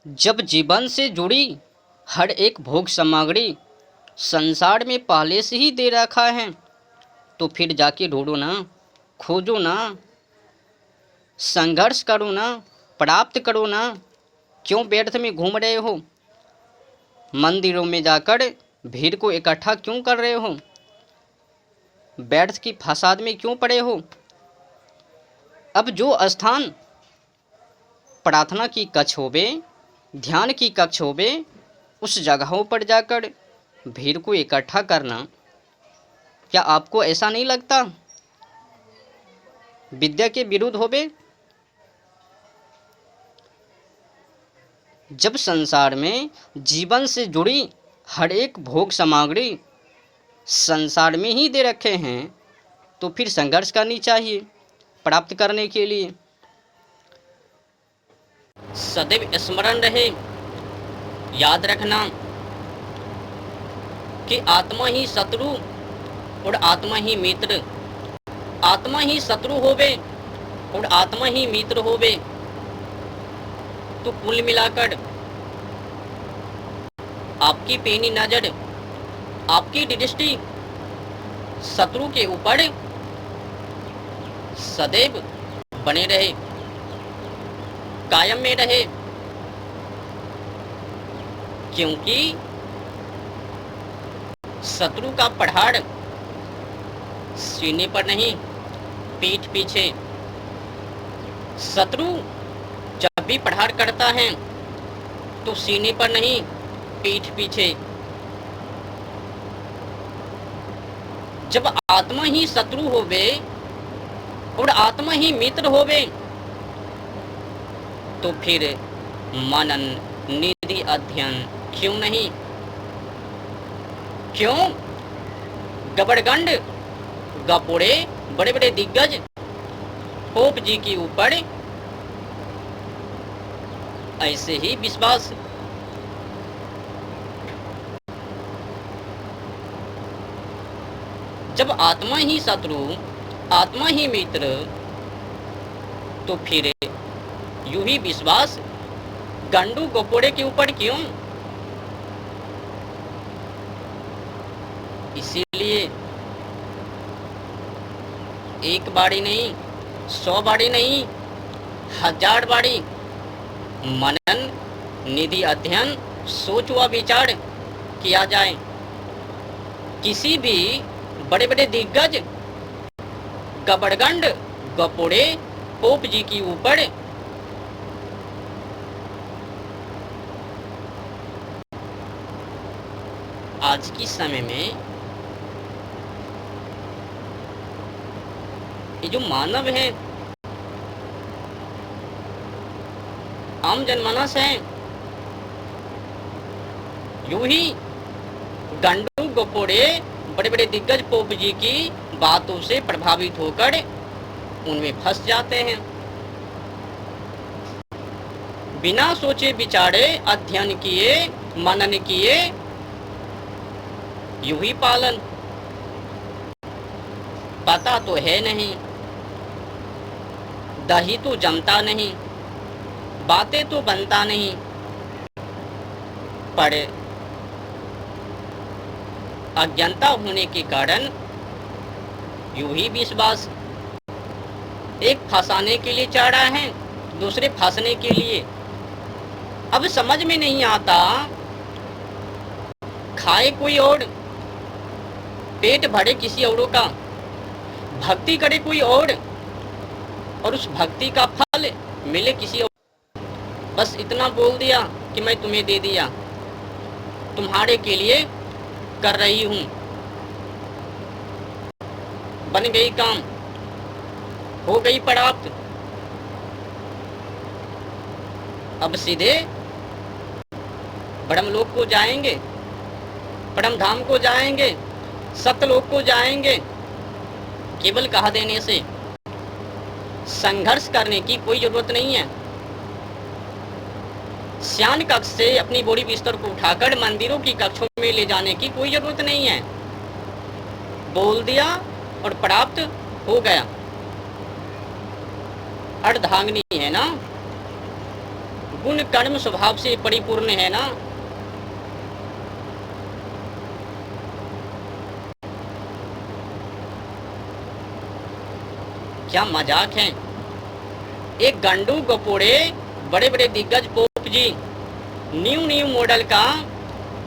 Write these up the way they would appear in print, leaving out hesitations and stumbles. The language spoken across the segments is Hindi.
जब जीवन से जुड़ी हर एक भोग सामग्री संसार में पहले से ही दे रखा है, तो फिर जाके ढूंढो ना, खोजो ना, संघर्ष करो ना, प्राप्त करो ना। क्यों व्यर्थ में घूम रहे हो? मंदिरों में जाकर भीड़ को इकट्ठा क्यों कर रहे हो? व्यर्थ की फसाद में क्यों पड़े हो? अब जो स्थान प्रार्थना की कक्ष होवे, ध्यान की कक्ष होवे, उस जगहों पर जाकर भीड़ को इकट्ठा करना, क्या आपको ऐसा नहीं लगता विद्या के विरुद्ध होवे? जब संसार में जीवन से जुड़ी हर एक भोग सामग्री संसार में ही दे रखे हैं, तो फिर संघर्ष करनी चाहिए प्राप्त करने के लिए। सदैव स्मरण रहे, याद रखना कि आत्मा ही शत्रु और आत्मा ही मित्र, आत्मा ही शत्रु होवे और आत्मा ही मित्र होवे। तो कुल मिलाकर आपकी पैनी नजर, आपकी दृष्टि शत्रु के ऊपर सदैव बने रहे, कायम में रहे, क्योंकि शत्रु का प्रहार सीने पर नहीं, पीठ पीछे। शत्रु जब भी प्रहार करता है तो सीने पर नहीं, पीठ पीछे। जब आत्मा ही शत्रु होवे और आत्मा ही मित्र होवे, तो फिर मनन निधि अध्ययन क्यों नहीं? क्यों? गबड़गंड गपोड़े बड़े बड़े दिग्गज पोप जी के ऊपर ऐसे ही विश्वास। जब आत्मा ही शत्रु, आत्मा ही मित्र, तो फिर यूं ही विश्वास गंडू गोपोड़े के ऊपर क्यों? इसीलिए एक बारी नहीं, 100 बारी नहीं, 1000 बारी मनन निधि अध्ययन, सोच व विचार किया जाए। किसी भी बड़े बड़े दिग्गज गबड़गंड गपोड़े पोप जी के ऊपर आज की समय में ये जो मानव है, आम जनमानस है, यूं ही गंडू गोपोड़े बड़े बड़े दिग्गज पोप जी की बातों से प्रभावित होकर उनमें फंस जाते हैं। बिना सोचे विचारे अध्ययन किए, मनन किए, यूं ही पालन। पता तो है नहीं, दही तो जमता नहीं, बातें तो बनता नहीं, पर अज्ञानता होने के कारण यूं ही विश्वास, एक फंसाने के लिए चढ़ा है, दूसरे फंसने के लिए। अब समझ में नहीं आता, खाए कोई और, पेट भरे किसी औरों का, भक्ति करे कोई और उस भक्ति का फल मिले किसी और। बस इतना बोल दिया कि मैं तुम्हें दे दिया, तुम्हारे के लिए कर रही हूं, बन गई काम, हो गई प्राप्त। अब सीधे ब्रह्मलोक को जाएंगे, परम धाम को जाएंगे, सत्यलोक को जाएंगे। केवल कहा देने से संघर्ष करने की कोई जरूरत नहीं है। शयन कक्ष से अपनी बोरी बिस्तर को उठाकर मंदिरों की कक्षों में ले जाने की कोई जरूरत नहीं है। बोल दिया और प्राप्त हो गया। अर्धांगिनी है ना, गुण कर्म स्वभाव से परिपूर्ण है ना। क्या मजाक है। एक गंडू गपोड़े बड़े बड़े दिग्गज पोप जी न्यू न्यू मॉडल का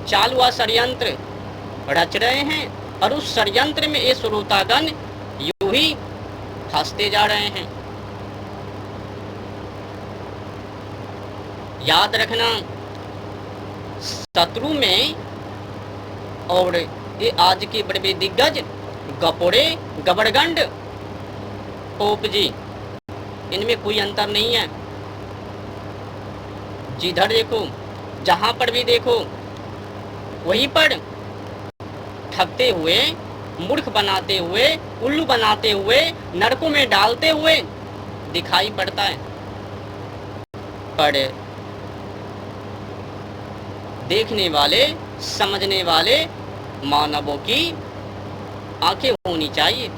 चाल व षड्यंत्र रच रहे हैं और उस षड्यंत्र में ये श्रोतागण यूं ही फंसते जा रहे हैं। याद रखना, शत्रु में और ये आज के बड़े बड़े दिग्गज गपोड़े गबड़गंड पोप जी, इनमें कोई अंतर नहीं है। जिधर देखो, जहां पर भी देखो, वहीं पर ठगते हुए, मूर्ख बनाते हुए, उल्लू बनाते हुए, नरकों में डालते हुए दिखाई पड़ता है। पर देखने वाले, समझने वाले मानवों की आंखें होनी चाहिए,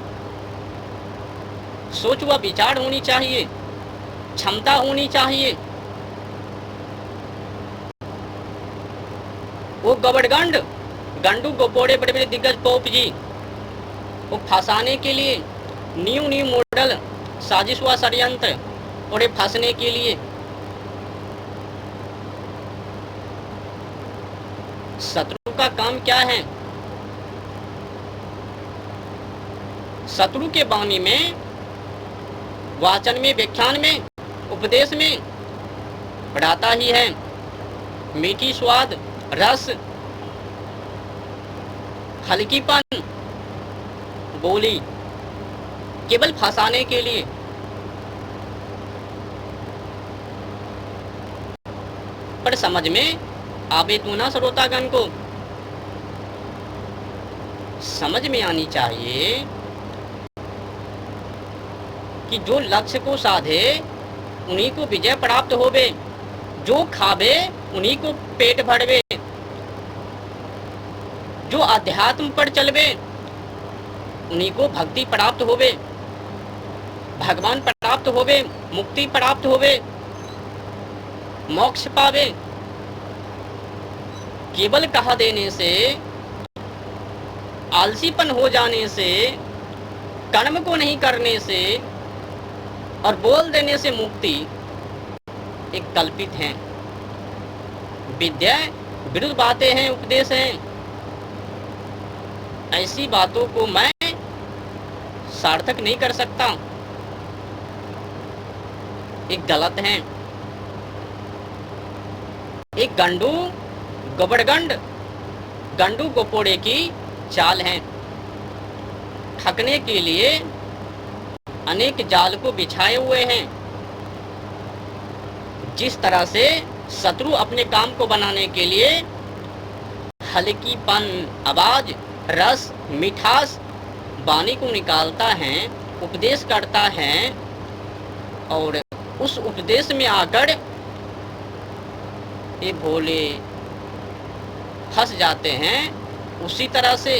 सोच व विचार होनी चाहिए, क्षमता होनी चाहिए। वो गबड़गंड गंडू गपोड़े बड़े बड़े दिग्गज पोप जी वो फंसाने के लिए न्यू न्यू मॉडल साजिश व षड्यंत्र और फंसने के लिए शत्रु का काम क्या है? शत्रु के वाणी में, वाचन में, व्याख्यान में, उपदेश में बढ़ाता ही है मीठी स्वाद, रस, हल्कीपन, बोली, केवल फंसाने के लिए। पर समझ में आवे तो ना श्रोतागण को, समझ में आनी चाहिए कि जो लक्ष्य को साधे उन्हीं को विजय प्राप्त होवे, जो खावे उन्हीं को पेट भरवे, जो अध्यात्म पर चलवे उन्हीं को भक्ति प्राप्त होवे, भगवान प्राप्त होवे, मुक्ति प्राप्त होवे, मोक्ष पावे। केवल कहा देने से, आलसीपन हो जाने से, कर्म को नहीं करने से और बोल देने से मुक्ति एक कल्पित है, विद्या विरुद्ध बातें हैं, उपदेश हैं। ऐसी बातों को मैं सार्थक नहीं कर सकता, एक गलत है। एक गंडू गबड़गंड गंडू गोपोड़े की चाल है, ठगने के लिए अनेक जाल को बिछाए हुए हैं। जिस तरह से शत्रु अपने काम को बनाने के लिए हल्कीपन, आवाज, रस, मिठास वाणी को निकालता है, उपदेश करता है और उस उपदेश में आकर ये भोले फंस जाते हैं, उसी तरह से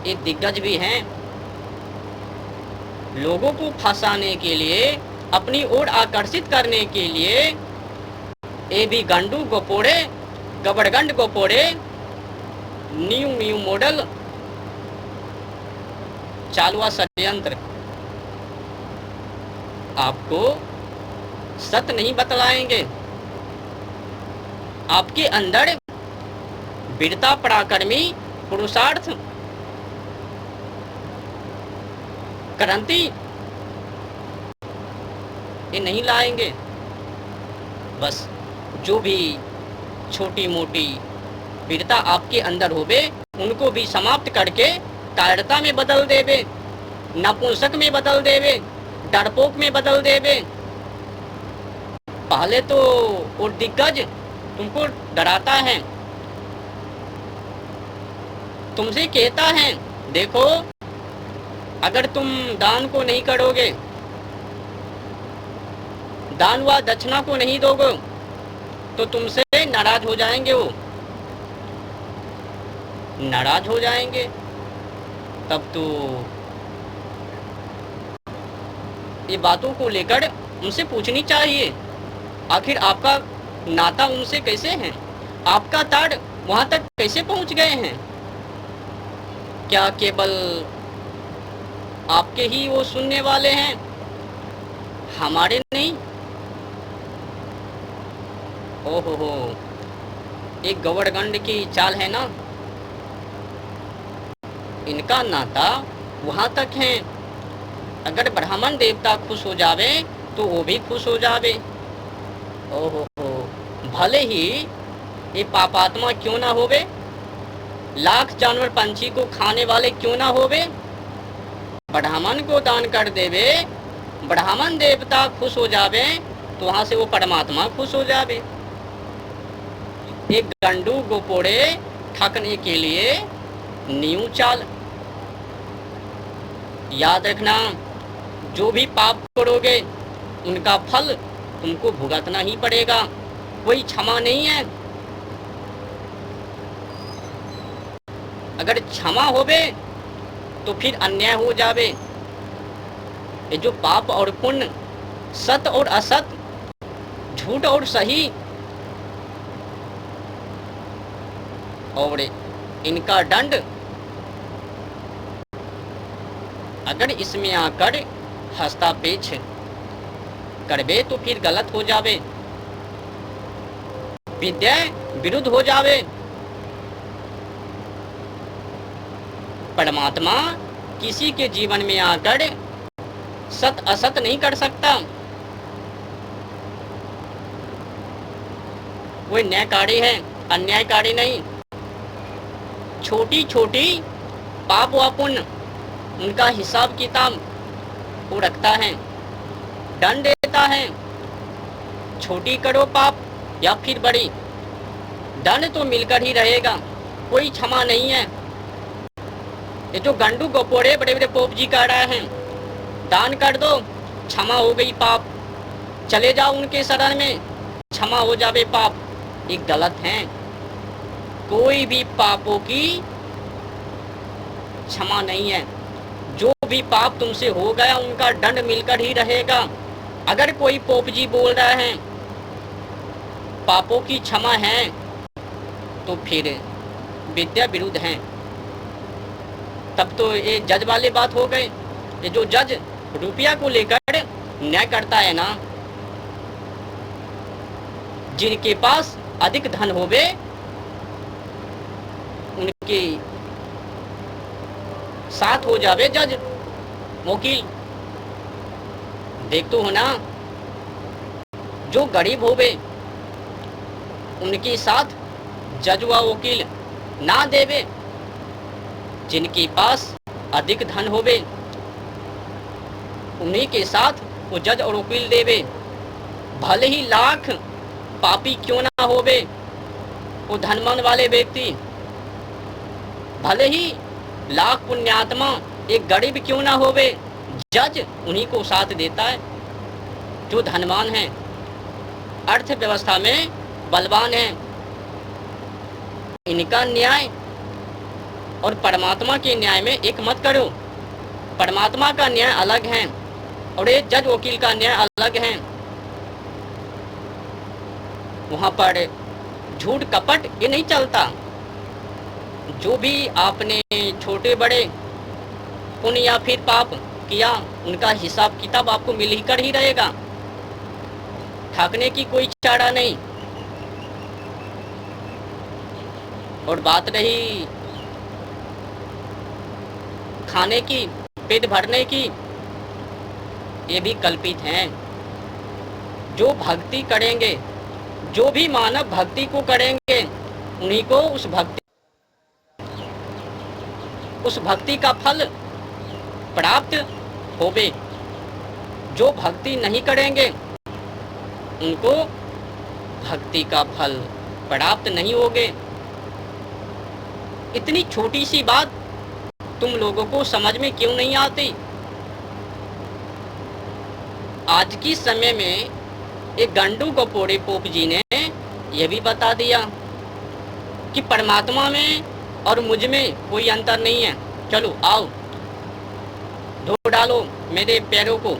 ये दिग्गज भी हैं। लोगों को फंसाने के लिए, अपनी ओर आकर्षित करने के लिए ये भी गंडू गोपोड़े, गबड़गंड गोपोड़े न्यू न्यू मॉडल चालुआ षड्यंत्र आपको सत्य नहीं बतलाएंगे। आपके अंदर वीरता, पराक्रमी, पुरुषार्थ, क्रांति ये नहीं लाएंगे। बस जो भी छोटी मोटी वीरता आपके अंदर होवे उनको भी समाप्त करके कायरता में बदल देवे, नपुंसक में बदल देवे, डरपोक में बदल देवे। पहले तो वो दिग्गज तुमको डराता है, तुमसे कहता है देखो अगर तुम दान को नहीं करोगे, दान व दक्षिणा को नहीं दोगे तो तुमसे नाराज हो जाएंगे, वो नाराज हो जाएंगे। तब तो ये बातों को लेकर उनसे पूछनी चाहिए आखिर आपका नाता उनसे कैसे है? आपका ताड़ वहां तक कैसे पहुंच गए हैं? क्या केवल आपके ही वो सुनने वाले हैं, हमारे नहीं? ओहो हो, एक गौड़गंड की चाल है ना। इनका नाता वहां तक है, अगर ब्राह्मण देवता खुश हो जावे तो वो भी खुश हो जावे। ओहो हो, भले ही ये पापात्मा क्यों ना होवे, लाख जानवर पंछी को खाने वाले क्यों ना होवे, ब्राह्मण को दान कर देवे, ब्राह्मण देवता खुश हो जावे तो वहां से वो परमात्मा खुश हो जावे। एक गंडू गोपोड़े ठकने के लिए न्यू चाल। याद रखना, जो भी पाप करोगे उनका फल तुमको भुगतना ही पड़ेगा, कोई क्षमा नहीं है। अगर क्षमा होवे तो फिर अन्याय हो जावे। ये जो पाप और पुण्य, सत और असत, झूठ और सही, और इनका दंड अगर इसमें आकर हस्तापेक्ष करवे तो फिर गलत हो जावे, विद्या विरुद्ध हो जावे। परमात्मा किसी के जीवन में आकर सत असत नहीं कर सकता, वो न्यायकारी है, अन्यायकारी नहीं। छोटी छोटी पाप व पुण्य उनका हिसाब किताब वो रखता है, दंड देता है। छोटी करो पाप या फिर बड़ी, दंड तो मिलकर ही रहेगा, कोई क्षमा नहीं है। ये जो गंडू गोपोड़े बड़े बड़े पोप जी कह रहे हैं, दान कर दो क्षमा हो गई पाप, चले जाओ उनके शरण में क्षमा हो जावे पाप, ये गलत है। कोई भी पापों की क्षमा नहीं है। जो भी पाप तुमसे हो गया उनका दंड मिलकर ही रहेगा। अगर कोई पोप जी बोल रहे हैं पापों की क्षमा है तो फिर विद्या विरुद्ध है। तब तो ये जज वाले बात हो गए। ये जो जज रुपया को लेकर न्याय करता है ना, जिनके पास अधिक धन होवे उनके साथ हो जावे जज वकील। देखते हो ना, जो गरीब होवे उनके साथ जज व वकील ना देवे, जिनके पास अधिक धन होवे उन्हीं के साथ वो जज और वकील देवे। भले ही लाख पापी क्यों ना होवे वो धनवान वाले व्यक्ति, भले ही लाख पुण्यात्मा एक गरीब क्यों ना होवे, जज उन्हीं को साथ देता है जो धनवान है, अर्थव्यवस्था में बलवान है। इनका न्याय और परमात्मा के न्याय में एक मत करो। परमात्मा का न्याय अलग है और ये जज वकील का न्याय अलग है। वहां पर झूठ कपट ये नहीं चलता। जो भी आपने छोटे बड़े पुण्य या फिर पाप किया उनका हिसाब किताब आपको मिल ही कर ही रहेगा, ठगने की कोई चारा नहीं। और बात रही खाने की, पेट भरने की, ये भी कल्पित हैं। जो भक्ति करेंगे, जो भी मानव भक्ति को करेंगे उन्हीं को उस भक्ति का फल प्राप्त होवे। जो भक्ति नहीं करेंगे उनको भक्ति का फल प्राप्त नहीं होगे। इतनी छोटी सी बात तुम लोगों को समझ में क्यों नहीं आती? आज की समय में एक गंडू गोपोड़े पोप जी ने यह भी बता दिया कि परमात्मा में और मुझ में कोई अंतर नहीं है। चलो आओ, धो डालो मेरे पैरों को,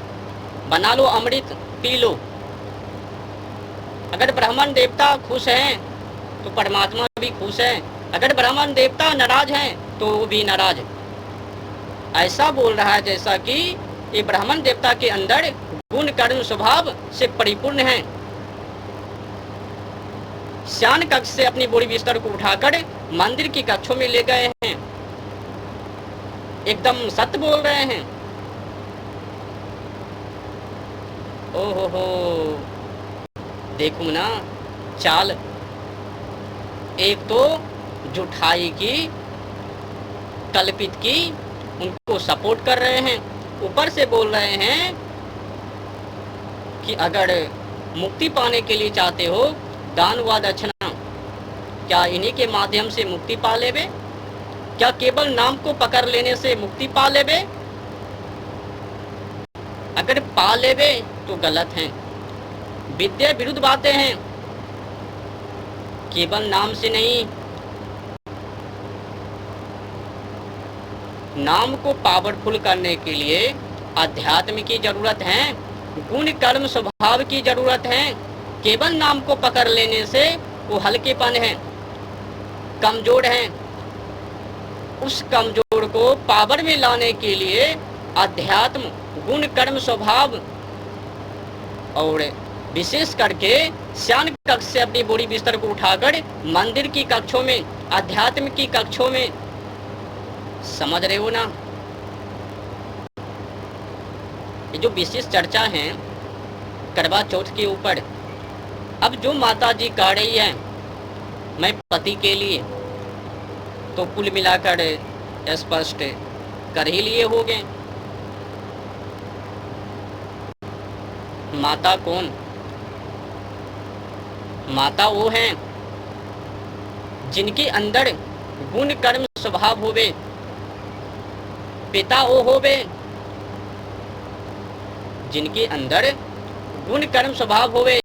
बना लो अमृत, पी लो। अगर ब्राह्मण देवता खुश हैं तो परमात्मा भी खुश है, अगर ब्राह्मण देवता नाराज हैं तो वो भी नाराज है। ऐसा बोल रहा है जैसा कि ये ब्राह्मण देवता के अंदर गुण कर्म स्वभाव से परिपूर्ण है। शयन कक्ष से अपनी बोरी बिस्तर को उठाकर मंदिर की कक्षों में ले गए हैं। एकदम सत्य बोल रहे हैं। ओहो हो, देखो ना चाल, एक तो जुठाई की, कल्पित की, उनको सपोर्ट कर रहे हैं, ऊपर से बोल रहे हैं कि अगर मुक्ति पाने के लिए चाहते हो दान व दक्षिणा, क्या इन्हीं के माध्यम से मुक्ति पा लेबे? क्या केवल नाम को पकड़ लेने से मुक्ति पा लेबे? अगर पा लेबे तो गलत है, विद्या विरुद्ध बातें हैं। केवल नाम से नहीं, नाम को पावरफुल करने के लिए अध्यात्म की जरूरत है, गुण कर्म स्वभाव की जरूरत है। केवल नाम को पकड़ लेने से वो हल्केपन है, कमजोर है। उस कमजोर को पावर में लाने के लिए अध्यात्म, गुण कर्म स्वभाव और विशेष करके शयन कक्ष से अपनी बोरी बिस्तर को उठाकर मंदिर की कक्षों में, अध्यात्म की कक्षों में, समझ रहे हो ना? ये जो विशेष चर्चा है करवा चौथ के ऊपर, अब जो माता जी कह रही है मैं पति के लिए, तो कुल मिलाकर स्पष्ट कर ही लिए होंगे। माता कौन? माता वो हैं जिनके अंदर गुण कर्म स्वभाव होवे, पिता वो होवे जिनके अंदर गुण कर्म स्वभाव होवे,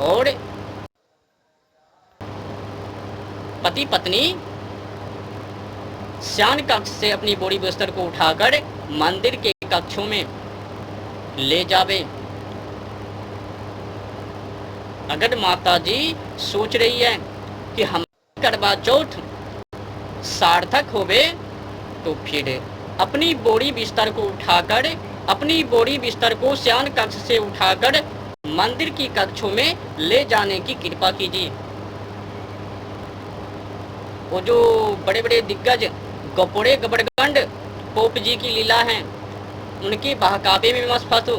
और पति पत्नी शयन कक्ष से अपनी बोरी बिस्तर को उठाकर मंदिर के कक्षों में ले जावे। अगर माता जी सोच रही है कि हम करवा चौथ सार्थक होवे, तो फिर अपनी बोरी बिस्तर को उठाकर, अपनी बोरी बिस्तर को शयन कक्ष से उठाकर मंदिर की कक्षों में ले जाने की कृपा कीजिए। वो जो बड़े बड़े दिग्गज गपोड़े गबड़गंड पोप जी की लीला हैं, उनके बहकावे में मत फंसो।